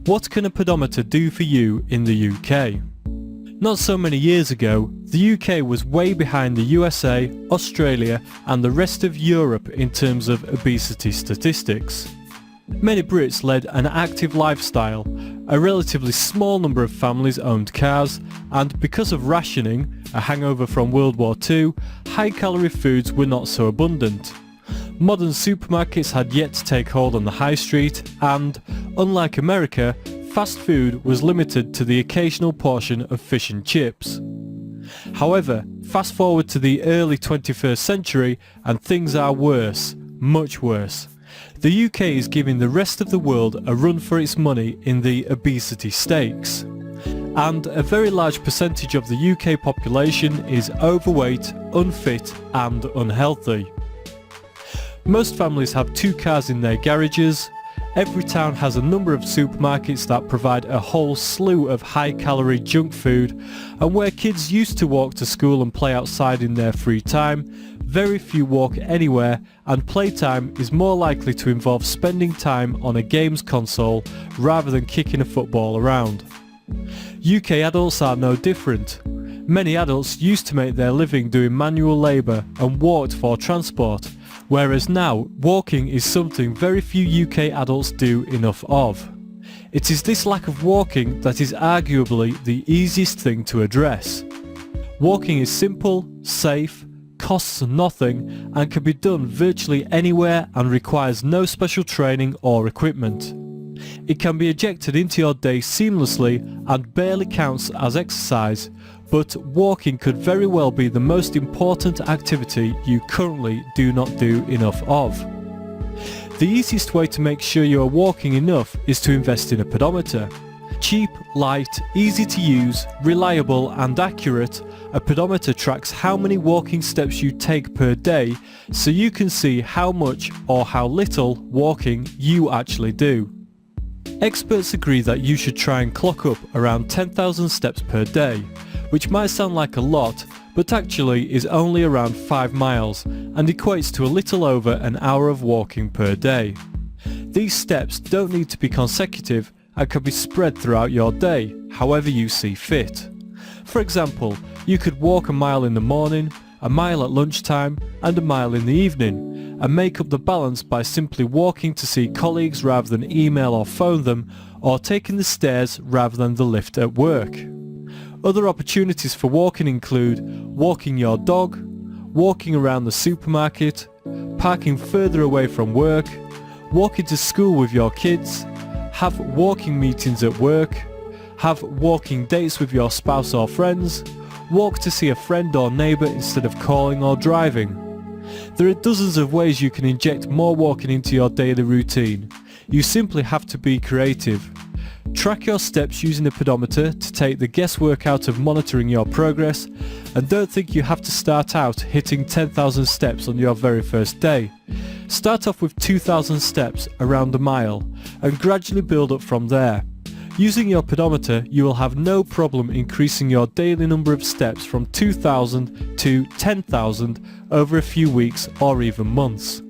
What can a pedometer do for you in the UK? Not so many years ago, the UK was way behind the USA, Australia and the rest of Europe in terms of obesity statistics. Many Brits led an active lifestyle, a relatively small number of families owned cars, and because of rationing, a hangover from World War II, high-calorie foods were not so abundant. Modern supermarkets had yet to take hold on the high street and, unlike America, fast food was limited to the occasional portion of fish and chips. However, fast forward to the early 21st century and things are worse, much worse. The UK is giving the rest of the world a run for its money in the obesity stakes. And a very large percentage of the UK population is overweight, unfit and unhealthy. Most families have 2 cars in their garages. Every town has a number of supermarkets that provide a whole slew of high-calorie junk food, and where kids used to walk to school and play outside in their free time, very few walk anywhere, and playtime is more likely to involve spending time on a games console rather than kicking a football around. UK adults are no different. Many adults used to make their living doing manual labour and walked for transport, whereas now walking is something very few UK adults do enough of. It is this lack of walking that is arguably the easiest thing to address. Walking is simple, safe, costs nothing and can be done virtually anywhere and requires no special training or equipment. It can be ejected into your day seamlessly and barely counts as exercise, but walking could very well be the most important activity you currently do not do enough of. The easiest way to make sure you are walking enough is to invest in a pedometer. Cheap, light, easy to use, reliable and accurate, a pedometer tracks how many walking steps you take per day so you can see how much or how little walking you actually do. Experts agree that you should try and clock up around 10,000 steps per day, which might sound like a lot, but actually is only around 5 miles and equates to a little over an hour of walking per day. These steps don't need to be consecutive and can be spread throughout your day, however you see fit. For example, you could walk a mile in the morning, a mile at lunchtime and a mile in the evening, and make up the balance by simply walking to see colleagues rather than email or phone them, or taking the stairs rather than the lift at work. Other opportunities for walking include walking your dog, walking around the supermarket, parking further away from work, walking to school with your kids, have walking meetings at work, have walking dates with your spouse or friends, walk to see a friend or neighbour instead of calling or driving. There are dozens of ways you can inject more walking into your daily routine. You simply have to be creative. Track your steps using a pedometer to take the guesswork out of monitoring your progress, and don't think you have to start out hitting 10,000 steps on your very first day. Start off with 2,000 steps around a mile and gradually build up from there. Using your pedometer, you will have no problem increasing your daily number of steps from 2,000 to 10,000 over a few weeks or even months.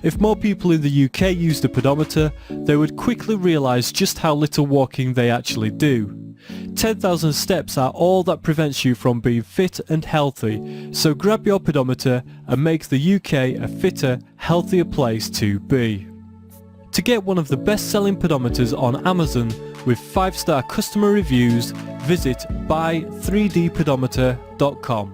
If more people in the UK used a pedometer, they would quickly realise just how little walking they actually do. 10,000 steps are all that prevents you from being fit and healthy, so grab your pedometer and make the UK a fitter, healthier place to be. To get one of the best-selling pedometers on Amazon with 5-star customer reviews, visit buy3dpedometer.com.